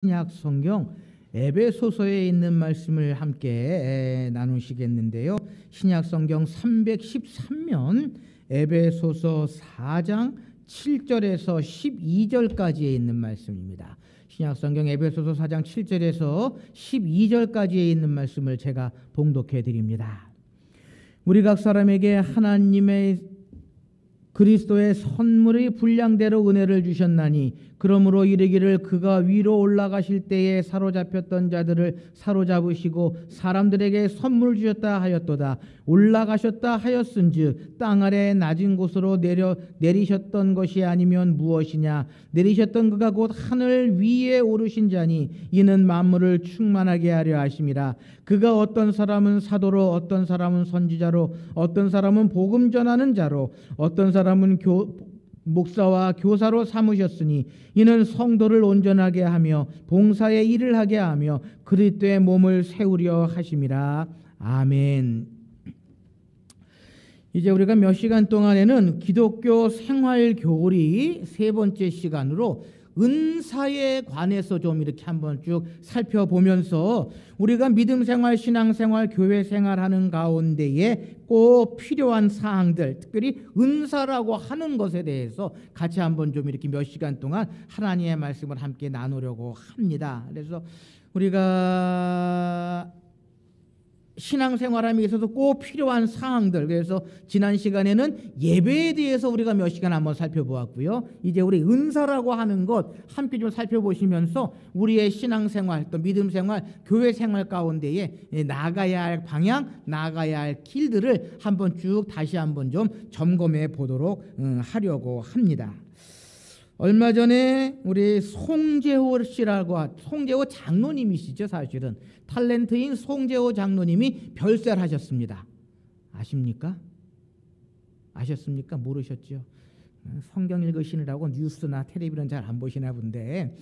신약 성경 에베소서에 있는 말씀을 함께 나누시겠는데요. 신약 성경 313면 에베소서 4장 7절에서 12절까지에 있는 말씀입니다. 신약 성경 에베소서 4장 7절에서 12절까지에 있는 말씀을 제가 봉독해 드립니다. 우리 각 사람에게 하나님의 그리스도의 선물의 분량대로 은혜를 주셨나니 그러므로 이르기를 그가 위로 올라가실 때에 사로잡혔던 자들을 사로잡으시고 사람들에게 선물 주셨다 하였도다. 올라가셨다 하였은즉 땅 아래 낮은 곳으로 내리셨던 것이 아니면 무엇이냐. 내리셨던 그가 곧 하늘 위에 오르신 자니 이는 만물을 충만하게 하려 하심이라. 그가 어떤 사람은 사도로, 어떤 사람은 선지자로, 어떤 사람은 복음 전하는 자로, 어떤 사람은 목사와 교사로 삼으셨으니 이는 성도를 온전하게 하며 봉사의 일을 하게 하며 그리스도의 몸을 세우려 하심이라. 아멘. 이제 우리가 몇 시간 동안에는 기독교 생활 교리 세 번째 시간으로 은사에 관해서 좀 이렇게 한번 쭉 살펴보면서 우리가 믿음 생활, 신앙 생활, 교회 생활하는 가운데에 꼭 필요한 사항들, 특별히 은사라고 하는 것에 대해서 같이 한번 좀 이렇게 몇 시간 동안 하나님의 말씀을 함께 나누려고 합니다. 그래서 우리가 신앙생활함에 있어서 꼭 필요한 사항들, 그래서 지난 시간에는 예배에 대해서 우리가 몇 시간 한번 살펴보았고요. 이제 우리 은사라고 하는 것 함께 좀 살펴보시면서 우리의 신앙생활, 또 믿음생활, 교회생활 가운데에 나가야 할 방향, 나가야 할 길들을 한번 쭉 다시 한번 좀 점검해 보도록 하려고 합니다. 얼마 전에 우리 송재호 씨라고, 송재호 장로님이시죠. 사실은 탤런트인 송재호 장로님이 별세를 하셨습니다. 아십니까? 아셨습니까? 모르셨죠? 성경 읽으시느라고 뉴스나 텔레비전 잘 안 보시나 본데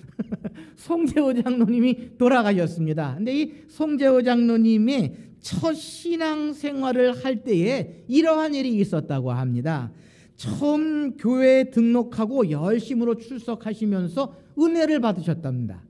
송재호 장로님이 돌아가셨습니다. 근데 이 송재호 장로님의 첫 신앙생활을 할 때에 이러한 일이 있었다고 합니다. 처음 교회에 등록하고 열심으로 출석하시면서 은혜를 받으셨답니다.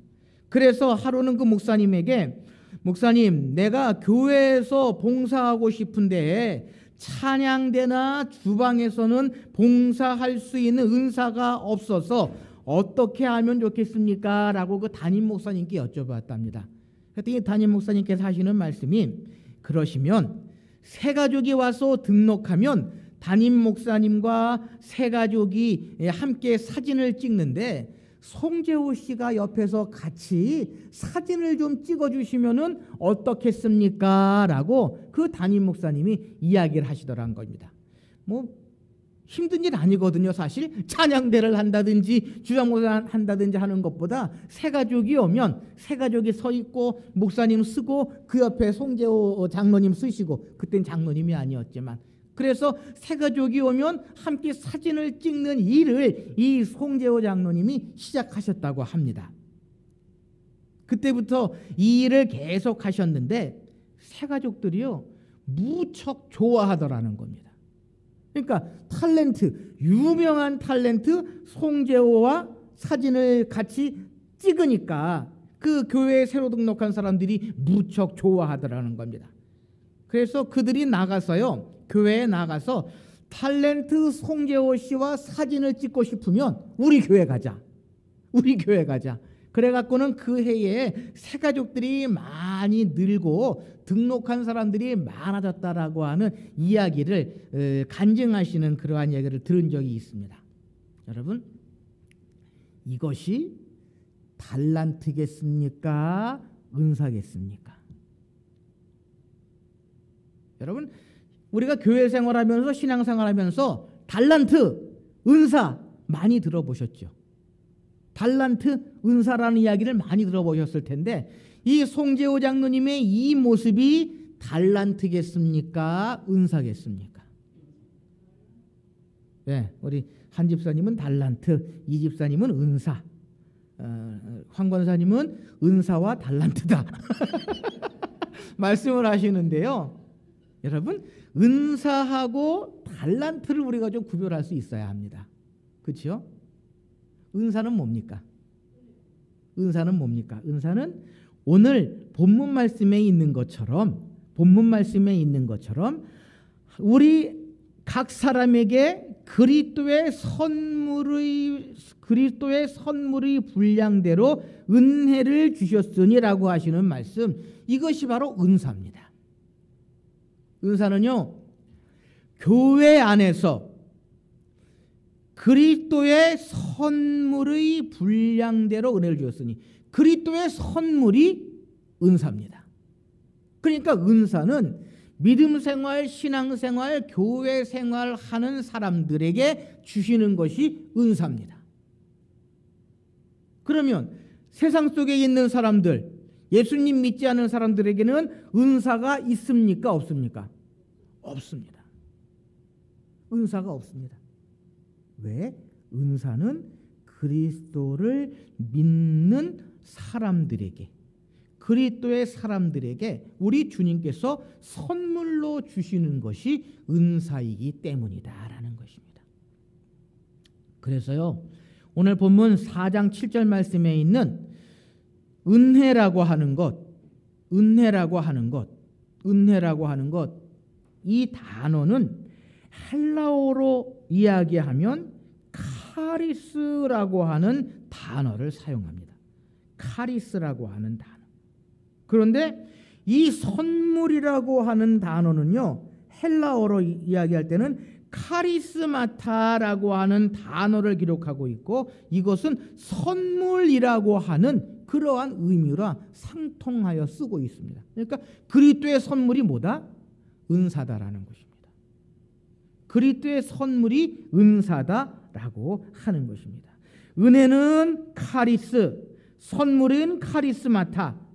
그래서 하루는 그 목사님에게, 목사님, 내가 교회에서 봉사하고 싶은데 찬양대나 주방에서는 봉사할 수 있는 은사가 없어서 어떻게 하면 좋겠습니까? 라고 그 담임 목사님께 여쭤봤답니다. 그랬더니 담임 목사님께서 하시는 말씀이, 그러시면 새 가족이 와서 등록하면 담임 목사님과 새 가족이 함께 사진을 찍는데 송재호 씨가 옆에서 같이 사진을 좀 찍어주시면은 어떻겠습니까? 라고 그 담임 목사님이 이야기를 하시더란 겁니다. 뭐 힘든 일 아니거든요. 사실 찬양대를 한다든지 주장목사 한다든지 하는 것보다 새 가족이 오면 새 가족이 서 있고 목사님 쓰고 그 옆에 송재호 장로님 쓰시고, 그땐 장로님이 아니었지만, 그래서 새 가족이 오면 함께 사진을 찍는 일을 이 송재호 장로님이 시작하셨다고 합니다. 그때부터 이 일을 계속 하셨는데 새 가족들이요 무척 좋아하더라는 겁니다. 그러니까 탤런트, 유명한 탤런트 송재호와 사진을 같이 찍으니까 그 교회에 새로 등록한 사람들이 무척 좋아하더라는 겁니다. 그래서 그들이 나가서요, 교회에 나가서 탤런트 송재호 씨와 사진을 찍고 싶으면 우리 교회 가자. 우리 교회 가자. 그래갖고는 그 해에 새 가족들이 많이 늘고 등록한 사람들이 많아졌다라고 하는 이야기를 간증하시는 그러한 이야기를 들은 적이 있습니다. 여러분, 이것이 달란트겠습니까? 은사겠습니까? 여러분, 우리가 교회 생활하면서 신앙 생활하면서 달란트, 은사 많이 들어보셨죠? 달란트, 은사라는 이야기를 많이 들어보셨을 텐데 이 송재호 장로님의 이 모습이 달란트겠습니까? 은사겠습니까? 네, 우리 한 집사님은 달란트, 이 집사님은 은사, 황 권사님은 은사와 달란트다 말씀을 하시는데요. 여러분, 은사하고 달란트를 우리가 좀 구별할 수 있어야 합니다. 그렇죠? 은사는 뭡니까? 은사는 뭡니까? 은사는 오늘 본문 말씀에 있는 것처럼 우리 각 사람에게 그리스도의 선물의 분량대로 은혜를 주셨으니라고 하시는 말씀, 이것이 바로 은사입니다. 은사는요, 교회 안에서 그리스도의 선물의 분량대로 은혜를 주셨으니, 그리스도의 선물이 은사입니다. 그러니까 은사는 믿음 생활, 신앙 생활, 교회 생활 하는 사람들에게 주시는 것이 은사입니다. 그러면 세상 속에 있는 사람들, 예수님 믿지 않는 사람들에게는 은사가 있습니까? 없습니까? 없습니다. 은사가 없습니다. 왜? 은사는 그리스도를 믿는 사람들에게, 그리스도의 사람들에게 우리 주님께서 선물로 주시는 것이 은사이기 때문이다라는 것입니다. 그래서요, 오늘 본문 4장 7절 말씀에 있는 은혜라고 하는 것, 이 단어는 헬라어로 이야기하면 카리스라고 하는 단어를 사용합니다. 카리스라고 하는 단어. 그런데 이 선물이라고 하는 단어는요, 헬라어로 이야기할 때는 카리스마타라고 하는 단어를 기록하고 있고, 이것은 선물이라고 하는 그러한 의미로 상통하여 쓰고 있습니다. 그러니까 그리스도의 선물이 뭐다? 은사다라는 것입니다. 그리스도의 선물이 은사다라고 하는 것입니다. 은혜는 카리스, 선물은 카리스마타.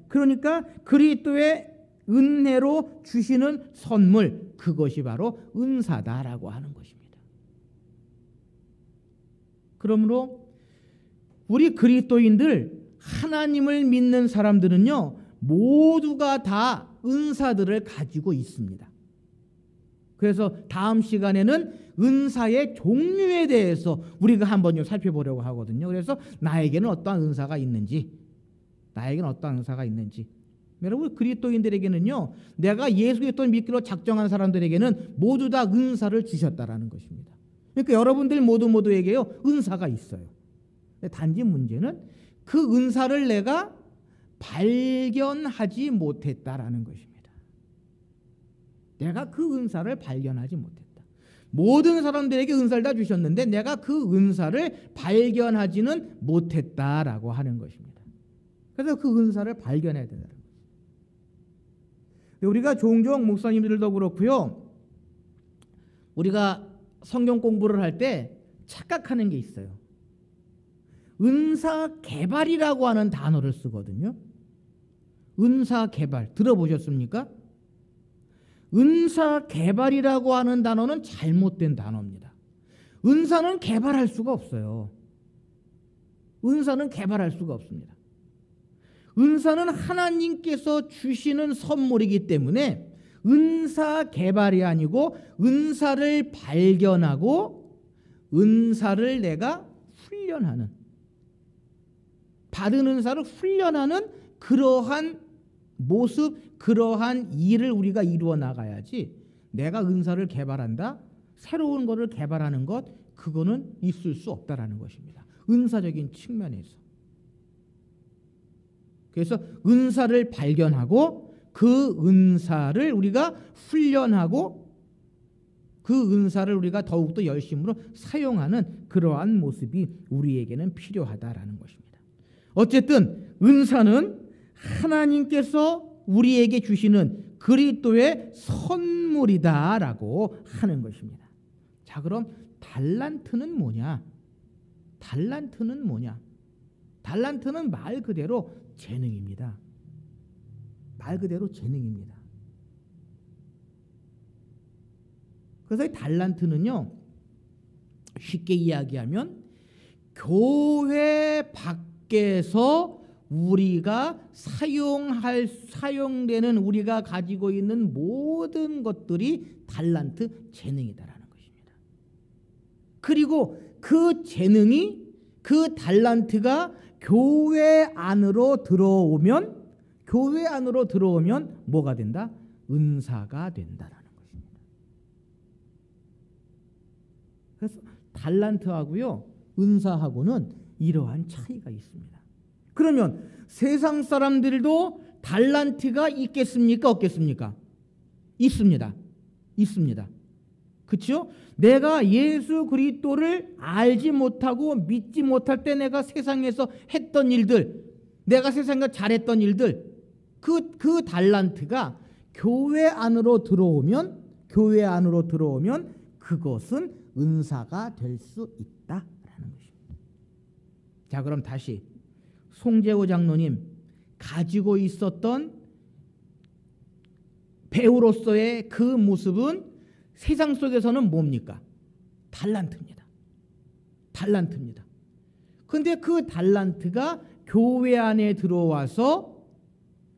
그러니까 그리스도의 은혜로 주시는 선물, 그것이 바로 은사다라고 하는 것입니다. 그러므로 우리 그리스도인들, 하나님을 믿는 사람들은요, 모두가 다 은사들을 가지고 있습니다. 그래서 다음 시간에는 은사의 종류에 대해서 우리가 한번 좀 살펴보려고 하거든요. 그래서 나에게는 어떠한 은사가 있는지, 여러분, 그리스도인들에게는요, 내가 예수 그리스도를 믿기로 작정한 사람들에게는 모두 다 은사를 주셨다라는 것입니다. 그러니까 여러분들 모두에게요, 은사가 있어요. 단지 문제는 그 은사를 내가 발견하지 못했다라는 것입니다. 내가 그 은사를 발견하지 못했다. 모든 사람들에게 은사를 다 주셨는데 내가 그 은사를 발견하지는 못했다라고 하는 것입니다. 그래서 그 은사를 발견해야 된다는 거죠. 우리가 종종 목사님들도 그렇고요, 우리가 성경 공부를 할 때 착각하는 게 있어요. 은사 개발이라고 하는 단어를 쓰거든요. 은사 개발 들어보셨습니까? 은사 개발이라고 하는 단어는 잘못된 단어입니다. 은사는 개발할 수가 없어요. 은사는 개발할 수가 없습니다. 은사는 하나님께서 주시는 선물이기 때문에 은사 개발이 아니고 은사를 발견하고 은사를 내가 훈련하는, 받은 은사를 훈련하는 그러한 모습, 그러한 일을 우리가 이루어 나가야지, 내가 은사를 개발한다, 새로운 것을 개발하는 것, 그거는 있을 수 없다라는 것입니다. 은사적인 측면에서. 그래서 은사를 발견하고 그 은사를 우리가 훈련하고 그 은사를 우리가 더욱더 열심으로 사용하는 그러한 모습이 우리에게는 필요하다라는 것입니다. 어쨌든 은사는 하나님께서 우리에게 주시는 그리스도의 선물이다라고 하는 것입니다. 자, 그럼 달란트는 뭐냐? 달란트는 뭐냐? 달란트는 말 그대로 재능입니다. 말 그대로 재능입니다. 그래서 이 달란트는요, 쉽게 이야기하면 교회 밖에서 우리가 사용되는, 우리가 가지고 있는 모든 것들이 달란트, 재능이다라는 것입니다. 그리고 그 재능이 그 달란트가 교회 안으로 들어오면 뭐가 된다? 은사가 된다라는 것입니다. 그래서 달란트하고요, 은사하고는 이러한 차이가 있습니다. 그러면 세상 사람들도 달란트가 있겠습니까? 없겠습니까? 있습니다. 그렇죠? 내가 예수 그리스도를 알지 못하고 믿지 못할 때 내가 세상에서 했던 일들, 내가 세상에서 잘했던 일들, 그 달란트가 교회 안으로 들어오면 그것은 은사가 될 수 있다라는 것입니다. 자, 그럼 다시 송재호 장로님 가지고 있었던 배우로서의 그 모습은 세상 속에서는 뭡니까? 달란트입니다. 그런데 그 달란트가 교회 안에 들어와서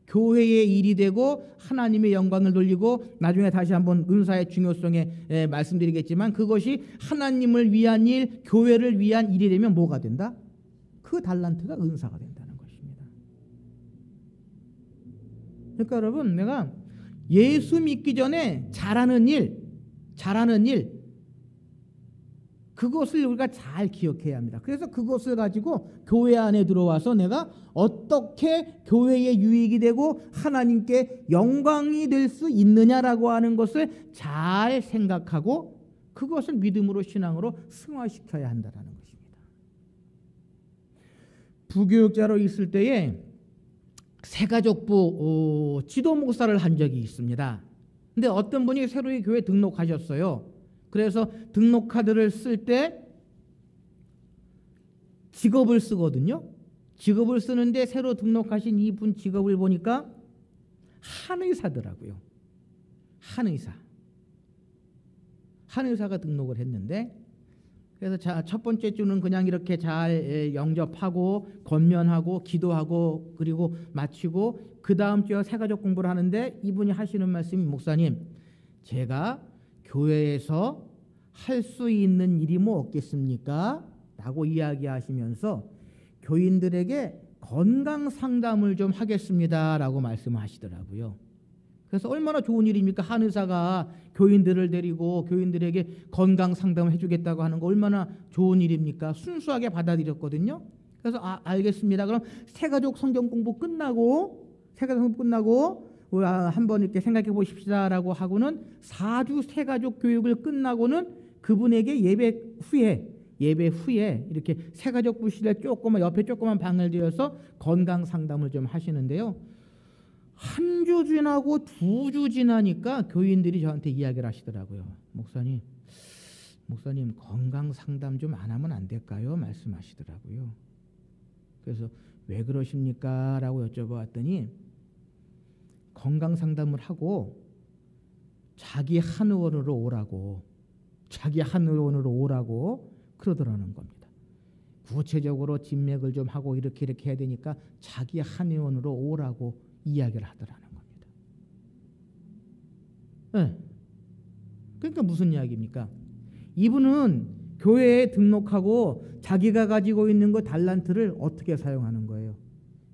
교회의 일이 되고 하나님의 영광을 돌리고, 나중에 다시 한번 은사의 중요성에 말씀드리겠지만, 그것이 하나님을 위한 일, 교회를 위한 일이 되면 뭐가 된다? 그 달란트가 은사가 된다는 것입니다. 그러니까 여러분, 내가 예수 믿기 전에 잘하는 일, 그것을 우리가 잘 기억해야 합니다. 그래서 그것을 가지고 교회 안에 들어와서 내가 어떻게 교회의 유익이 되고 하나님께 영광이 될 수 있느냐라고 하는 것을 잘 생각하고 그것을 믿음으로, 신앙으로 승화시켜야 한다는 것입니다. 부교육자로 있을 때에 새가족부 지도 목사를 한 적이 있습니다. 근데 어떤 분이 새로이 교회 등록하셨어요. 그래서 등록 카드를 쓸 때 직업을 쓰거든요. 직업을 쓰는데 새로 등록하신 이분 직업을 보니까 한의사더라고요. 한의사가 등록을 했는데, 그래서 첫 번째 주는 그냥 이렇게 잘 영접하고 권면하고 기도하고 그리고 마치고, 그 다음 주에 새가족 공부를 하는데 이분이 하시는 말씀이, 목사님, 제가 교회에서 할 수 있는 일이 뭐 없겠습니까? 라고 이야기하시면서 교인들에게 건강 상담을 좀 하겠습니다 라고 말씀하시더라고요. 그래서 얼마나 좋은 일입니까? 한의사가 교인들을 데리고 교인들에게 건강 상담을 해주겠다고 하는 거 얼마나 좋은 일입니까? 순수하게 받아들였거든요. 그래서 알겠습니다. 그럼 새가족 성경 공부 끝나고 한번 이렇게 생각해 보십시다라고 하고는 4주 새가족 교육을 끝나고는 그분에게 예배 후에 이렇게 새가족 부실에 옆에 조그만 방을 들여서 건강 상담을 좀 하시는데요. 한 주 지나고 2주 지나니까 교인들이 저한테 이야기를 하시더라고요. 목사님 건강 상담 좀 안 하면 안 될까요? 말씀하시더라고요. 그래서 왜 그러십니까? 라고 여쭤봤더니 건강 상담을 하고 자기 한의원으로 오라고 그러더라는 겁니다. 구체적으로 진맥을 좀 하고 이렇게 해야 되니까 자기 한의원으로 오라고 이야기를 하더라는 겁니다. 네. 그러니까 무슨 이야기입니까? 이분은 교회에 등록하고 자기가 가지고 있는 그 달란트를 어떻게 사용하는 거예요?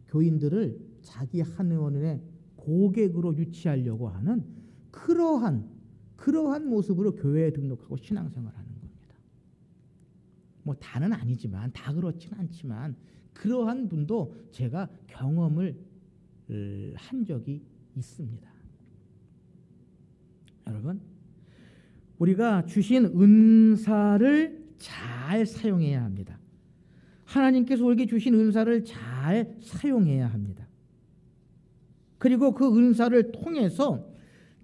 교인들을 자기 한의원에 고객으로 유치하려고 하는 그러한 모습으로 교회에 등록하고 신앙생활하는 겁니다. 뭐 다는 아니지만, 다 그렇지는 않지만 그러한 분도 제가 경험을 한 적이 있습니다. 여러분, 우리가 주신 은사를 잘 사용해야 합니다. 하나님께서 우리에게 주신 은사를 잘 사용해야 합니다. 그리고 그 은사를 통해서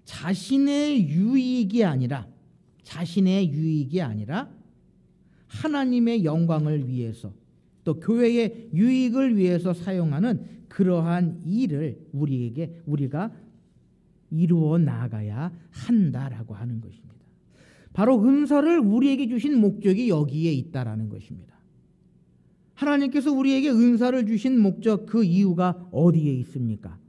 자신의 유익이 아니라 하나님의 영광을 위해서, 또 교회의 유익을 위해서 사용하는 그러한 일을 우리가 이루어 나가야 한다라고 하는 것입니다. 바로 은사를 우리에게 주신 목적이 여기에 있다라는 것입니다. 하나님께서 우리에게 은사를 주신 목적, 그 이유가 어디에 있습니까?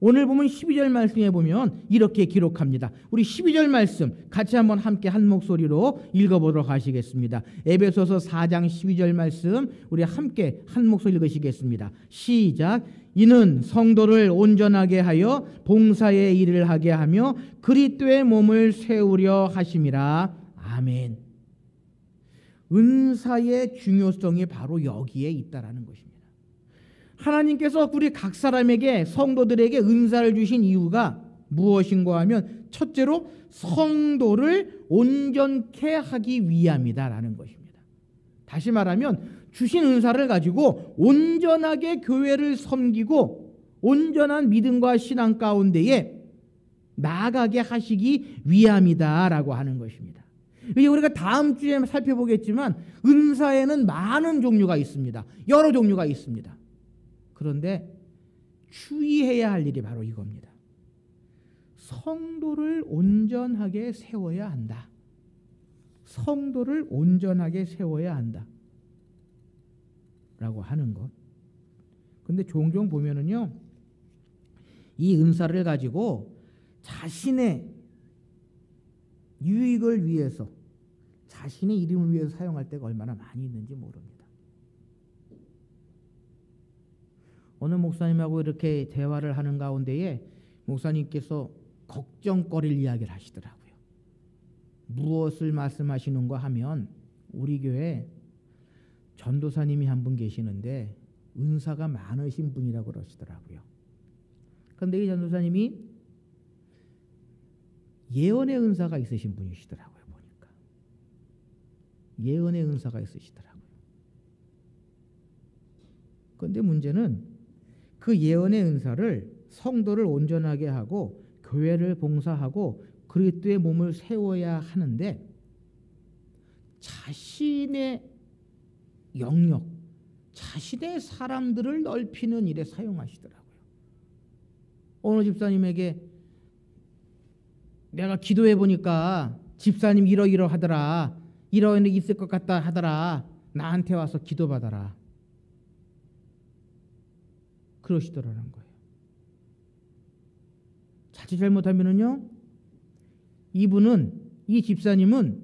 오늘 보면 12절 말씀에 보면 이렇게 기록합니다. 우리 12절 말씀 같이 한번 함께 한 목소리로 읽어보도록 하시겠습니다. 에베소서 4장 12절 말씀 우리 함께 한 목소리 읽으시겠습니다. 시작. 이는 성도를 온전하게 하여 봉사의 일을 하게 하며 그리스도의 몸을 세우려 하심이라. 아멘. 은사의 중요성이 바로 여기에 있다라는 것입니다. 하나님께서 우리 각 사람에게 성도들에게 은사를 주신 이유가 무엇인가 하면 첫째로 성도를 온전케 하기 위함이다라는 것입니다. 다시 말하면 주신 은사를 가지고 온전하게 교회를 섬기고 온전한 믿음과 신앙 가운데에 나아가게 하시기 위함이다라고 하는 것입니다. 이제 우리가 다음 주에 살펴보겠지만 은사에는 많은 종류가 있습니다. 여러 종류가 있습니다. 그런데 주의해야 할 일이 바로 이겁니다. 성도를 온전하게 세워야 한다. 성도를 온전하게 세워야 한다. 라고 하는 것. 근데 종종 보면은요, 이 은사를 가지고 자신의 유익을 위해서, 자신의 이름을 위해서 사용할 때가 얼마나 많이 있는지 모릅니다. 어느 목사님하고 이렇게 대화를 하는 가운데에 목사님께서 걱정거릴 이야기를 하시더라고요. 무엇을 말씀하시는가 하면 우리 교회 전도사님이 한 분 계시는데 은사가 많으신 분이라고 그러시더라고요. 그런데 이 전도사님이 예언의 은사가 있으신 분이시더라고요. 보니까 예언의 은사가 있으시더라고요. 그런데 문제는 그 예언의 은사를 성도를 온전하게 하고 교회를 봉사하고 그리스도의 몸을 세워야 하는데 자신의 영역, 자신의 사람들을 넓히는 일에 사용하시더라고요. 어느 집사님에게 내가 기도해 보니까 집사님 이러이러하더라, 이러한 일이 있을 것 같다 하더라, 나한테 와서 기도받아라, 그러시더라는 거예요. 자칫 잘못하면은요, 이 집사님은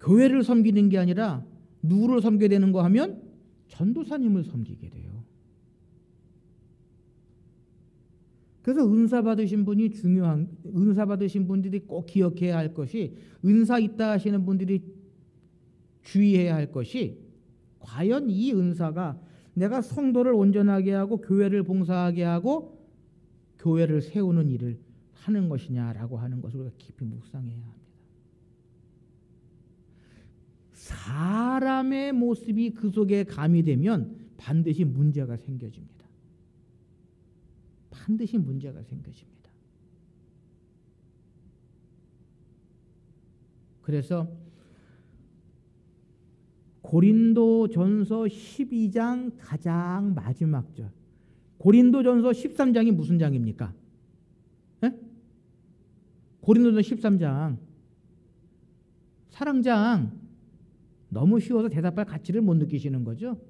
교회를 섬기는 게 아니라 누구를 섬겨야 되는 거 하면 전도사님을 섬기게 돼요. 그래서 은사 받으신 분이 중요한, 은사 받으신 분들이 꼭 기억해야 할 것이, 은사 있다 하시는 분들이 주의해야 할 것이, 과연 이 은사가 내가 성도를 온전하게 하고 교회를 봉사하게 하고 교회를 세우는 일을 하는 것이냐라고 하는 것을 우리가 깊이 묵상해야 합니다. 사람의 모습이 그 속에 가미되면 반드시 문제가 생겨집니다. 반드시 문제가 생겨집니다. 그래서 고린도전서 12장 가장 마지막 절, 고린도전서 13장이 무슨 장입니까? 에? 고린도전서 13장 사랑장. 너무 쉬워서 대답할 가치를 못 느끼시는 거죠.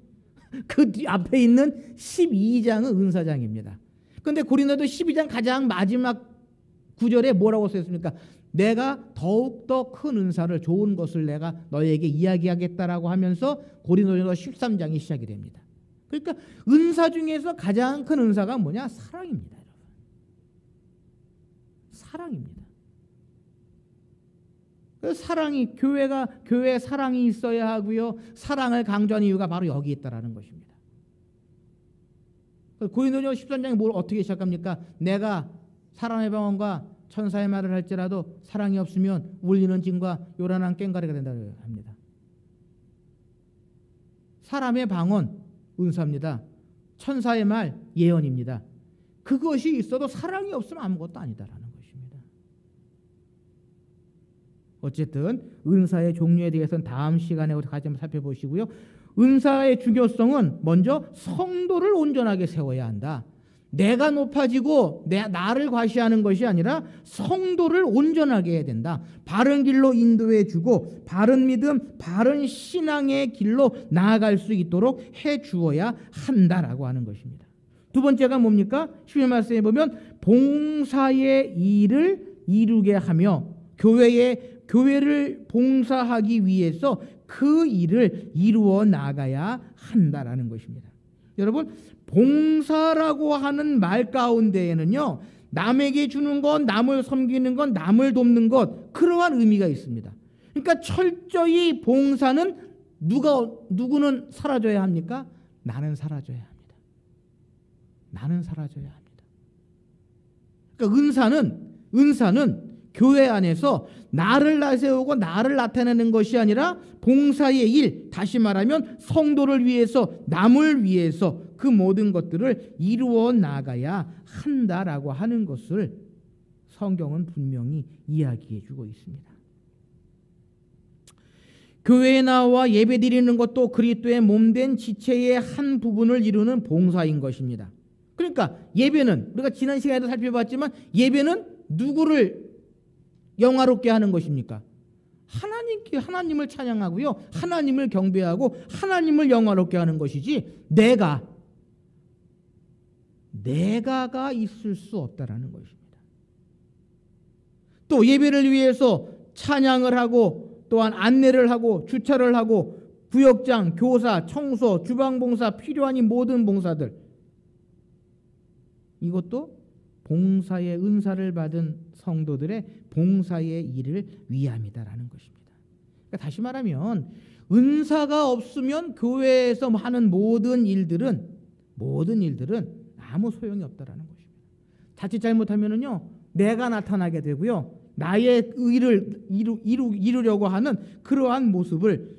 그 뒤 앞에 있는 12장은 은사장입니다. 그런데 고린도서 12장 가장 마지막 구절에 뭐라고 써있습니까? 내가 더욱더 큰 은사를, 좋은 것을 내가 너에게 이야기하겠다라고 하면서 고린도전서 13장이 시작이 됩니다. 그러니까 은사 중에서 가장 큰 은사가 뭐냐? 사랑입니다. 여러분. 사랑입니다. 사랑이, 교회에 사랑이 있어야 하고요, 사랑을 강조하는 이유가 바로 여기 있다라는 것입니다. 고린도전서 13장이 뭘 어떻게 시작합니까? 내가 사람의 방언과 천사의 말을 할지라도 사랑이 없으면 울리는 징과 요란한 꽹과리가 된다고 합니다. 사람의 방언 은사입니다. 천사의 말 예언입니다. 그것이 있어도 사랑이 없으면 아무것도 아니다라는 것입니다. 어쨌든 은사의 종류에 대해서는 다음 시간에 같이 한번 살펴보시고요. 은사의 중요성은 먼저 성도를 온전하게 세워야 한다. 내가 높아지고 나를 과시하는 것이 아니라 성도를 온전하게 해야 된다. 바른 길로 인도해 주고 바른 믿음, 바른 신앙의 길로 나아갈 수 있도록 해 주어야 한다라고 하는 것입니다. 두 번째가 뭡니까? 11절 말씀에 보면 봉사의 일을 이루게 하며 교회를 봉사하기 위해서 그 일을 이루어 나가야 한다라는 것입니다. 여러분, 봉사라고 하는 말 가운데에는요, 남에게 주는 것, 남을 섬기는 것, 남을 돕는 것, 그러한 의미가 있습니다. 그러니까 철저히 봉사는 누구는 사라져야 합니까? 나는 사라져야 합니다. 나는 사라져야 합니다. 그러니까 은사는 교회 안에서 나를 나세우고 나를 나타내는 것이 아니라 봉사의 일, 다시 말하면 성도를 위해서, 남을 위해서 그 모든 것들을 이루어 나가야 한다라고 하는 것을 성경은 분명히 이야기해 주고 있습니다. 교회에 나와 예배드리는 것도 그리스도의 몸된 지체의 한 부분을 이루는 봉사인 것입니다. 그러니까 예배는, 우리가 지난 시간에도 살펴봤지만, 예배는 누구를 영화롭게 하는 것입니까? 하나님을 찬양하고요, 하나님을 경배하고 하나님을 영화롭게 하는 것이지, 내가가 있을 수 없다라는 것입니다. 또 예배를 위해서 찬양을 하고, 또한 안내를 하고, 주차를 하고, 구역장, 교사, 청소, 주방봉사, 필요한 이 모든 봉사들, 이것도 봉사의 은사를 받은 성도들의 봉사의 일을 위함이다라는 것입니다. 그러니까 다시 말하면 은사가 없으면 교회에서 하는 모든 일들은 아무 소용이 없다라는 것입니다. 자칫 잘못하면은요, 내가 나타나게 되고요, 나의 의를 이루려고 하는 그러한 모습을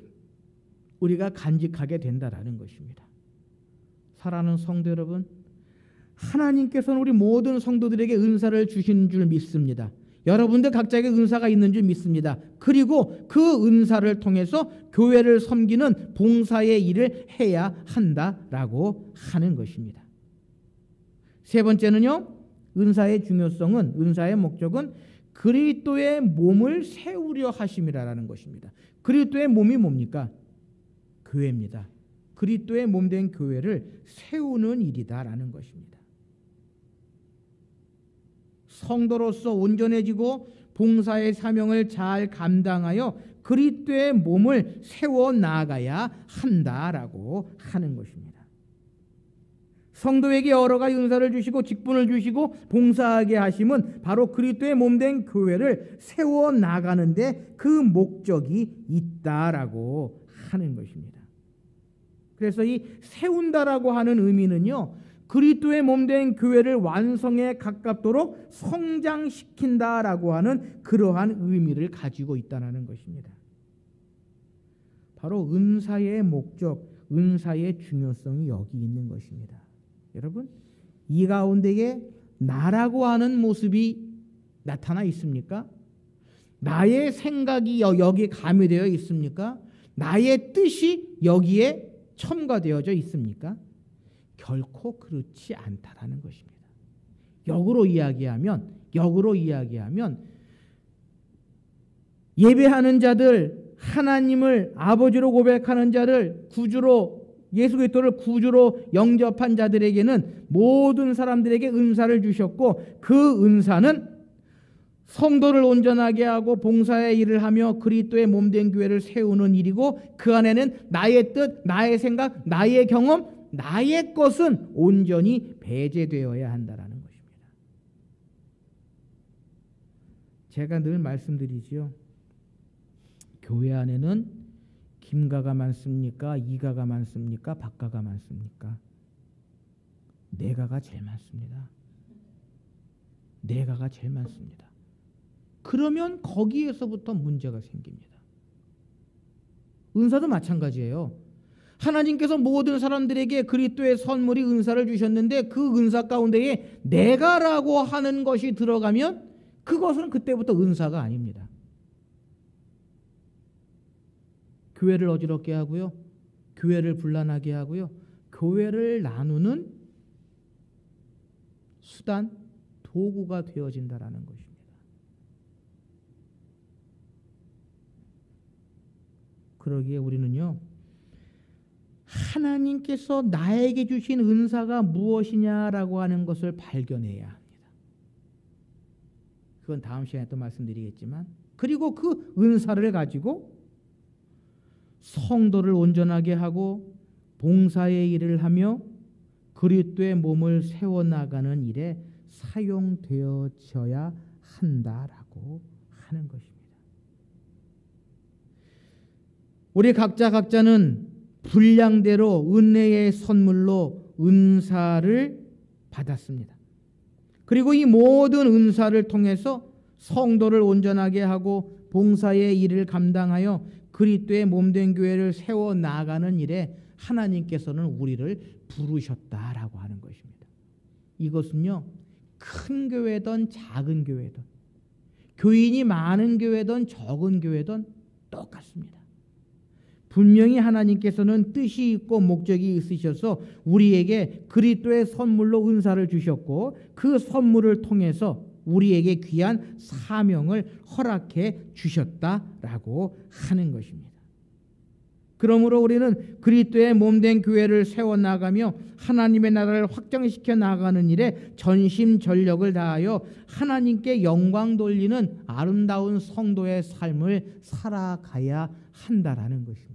우리가 간직하게 된다라는 것입니다. 사랑하는 성도 여러분, 하나님께서는 우리 모든 성도들에게 은사를 주신 줄 믿습니다. 여러분들 각자에게 은사가 있는 줄 믿습니다. 그리고 그 은사를 통해서 교회를 섬기는 봉사의 일을 해야 한다라고 하는 것입니다. 세 번째는요, 은사의 중요성은, 은사의 목적은 그리스도의 몸을 세우려 하심이라는 것입니다. 그리스도의 몸이 뭡니까? 교회입니다. 그리스도의 몸된 교회를 세우는 일이다라는 것입니다. 성도로서 온전해지고 봉사의 사명을 잘 감당하여 그리스도의 몸을 세워 나가야 한다라고 하는 것입니다. 성도에게 여러 가지 은사를 주시고 직분을 주시고 봉사하게 하심은 바로 그리스도의 몸된 교회를 세워 나가는데 그 목적이 있다라고 하는 것입니다. 그래서 이 세운다라고 하는 의미는요, 그리스도의 몸된 교회를 완성에 가깝도록 성장시킨다라고 하는 그러한 의미를 가지고 있다는 것입니다. 바로 은사의 목적, 은사의 중요성이 여기 있는 것입니다. 여러분, 이 가운데에 나라고 하는 모습이 나타나 있습니까? 나의 생각이 여기에 가미되어 있습니까? 나의 뜻이 여기에 첨가되어져 있습니까? 결코 그렇지 않다라는 것입니다. 역으로 이야기하면 예배하는 자들, 하나님을 아버지로 고백하는 자들, 예수 그리스도를 구주로 영접한 자들에게는 모든 사람들에게 은사를 주셨고, 그 은사는 성도를 온전하게 하고 봉사의 일을 하며 그리스도의 몸된 교회를 세우는 일이고, 그 안에는 나의 뜻, 나의 생각, 나의 경험, 나의 것은 온전히 배제되어야 한다라는 것입니다. 제가 늘 말씀드리지요. 교회 안에는 김가가 많습니까? 이가가 많습니까? 박가가 많습니까? 내가가 제일 많습니다. 내가가 제일 많습니다. 그러면 거기에서부터 문제가 생깁니다. 은사도 마찬가지예요. 하나님께서 모든 사람들에게 그리스도의 선물이 은사를 주셨는데, 그 은사 가운데에 내가라고 하는 것이 들어가면 그것은 그때부터 은사가 아닙니다. 교회를 어지럽게 하고요, 교회를 분란하게 하고요, 교회를 나누는 수단, 도구가 되어진다라는 것입니다. 그러기에 우리는요, 하나님께서 나에게 주신 은사가 무엇이냐라고 하는 것을 발견해야 합니다. 그건 다음 시간에 또 말씀드리겠지만, 그리고 그 은사를 가지고 성도를 온전하게 하고 봉사의 일을 하며 그리스도의 몸을 세워나가는 일에 사용되어져야 한다라고 하는 것입니다. 우리 각자는 분량대로 은혜의 선물로 은사를 받았습니다. 그리고 이 모든 은사를 통해서 성도를 온전하게 하고 봉사의 일을 감당하여 그리스도의 몸된 교회를 세워나가는 일에 하나님께서는 우리를 부르셨다라고 하는 것입니다. 이것은요, 큰 교회든 작은 교회든, 교인이 많은 교회든 적은 교회든 똑같습니다. 분명히 하나님께서는 뜻이 있고 목적이 있으셔서 우리에게 그리스도의 선물로 은사를 주셨고, 그 선물을 통해서 우리에게 귀한 사명을 허락해 주셨다라고 하는 것입니다. 그러므로 우리는 그리스도의 몸된 교회를 세워나가며 하나님의 나라를 확장시켜 나가는 일에 전심전력을 다하여 하나님께 영광 돌리는 아름다운 성도의 삶을 살아가야 한다라는 것입니다.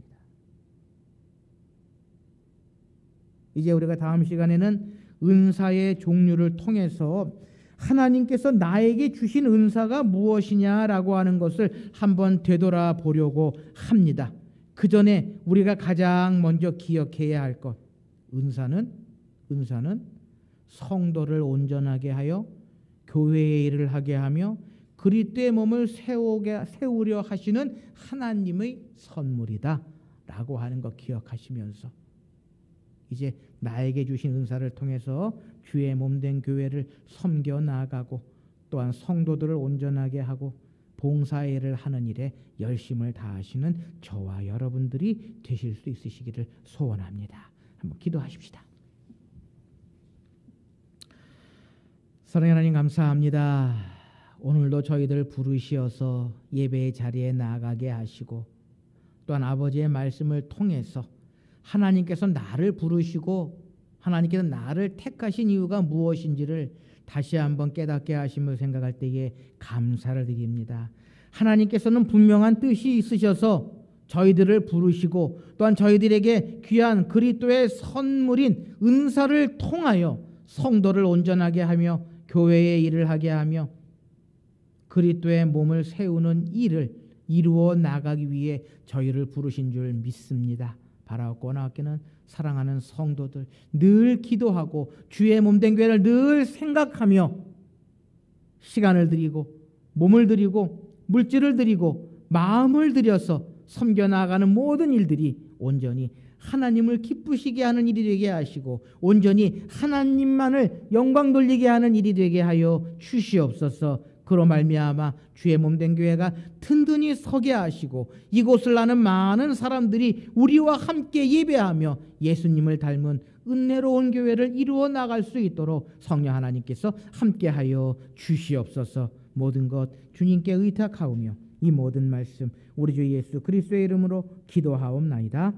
이제 우리가 다음 시간에는 은사의 종류를 통해서 하나님께서 나에게 주신 은사가 무엇이냐라고 하는 것을 한번 되돌아보려고 합니다. 그 전에 우리가 가장 먼저 기억해야 할 것, 은사는 성도를 온전하게 하여 교회의 일을 하게 하며 그리스도의 몸을 세우려 하시는 하나님의 선물이다 라고 하는 것 기억하시면서, 이제 나에게 주신 은사를 통해서 주의 몸된 교회를 섬겨 나아가고 또한 성도들을 온전하게 하고 봉사의 일을 하는 일에 열심을 다하시는 저와 여러분들이 되실 수 있으시기를 소원합니다. 한번 기도하십시다. 사랑하는 하나님, 감사합니다. 오늘도 저희들 부르시어서 예배의 자리에 나아가게 하시고, 또한 아버지의 말씀을 통해서 하나님께서 나를 부르시고 하나님께서 나를 택하신 이유가 무엇인지를 다시 한번 깨닫게 하심을 생각할 때에 감사를 드립니다. 하나님께서는 분명한 뜻이 있으셔서 저희들을 부르시고 또한 저희들에게 귀한 그리스도의 선물인 은사를 통하여 성도를 온전하게 하며 교회의 일을 하게 하며 그리스도의 몸을 세우는 일을 이루어 나가기 위해 저희를 부르신 줄 믿습니다. 바라옵고 원하옵기는 사랑하는 성도들 늘 기도하고 주의 몸된 교회를 늘 생각하며 시간을 드리고 몸을 드리고 물질을 드리고 마음을 들여서 섬겨나가는 모든 일들이 온전히 하나님을 기쁘시게 하는 일이 되게 하시고 온전히 하나님만을 영광 돌리게 하는 일이 되게 하여 주시옵소서. 그로 말미암아 주의 몸된 교회가 든든히 서게 하시고 이곳을 아는 많은 사람들이 우리와 함께 예배하며 예수님을 닮은 은혜로운 교회를 이루어 나갈 수 있도록 성령 하나님께서 함께하여 주시옵소서. 모든 것 주님께 의탁하오며 이 모든 말씀 우리 주 예수 그리스도의 이름으로 기도하옵나이다.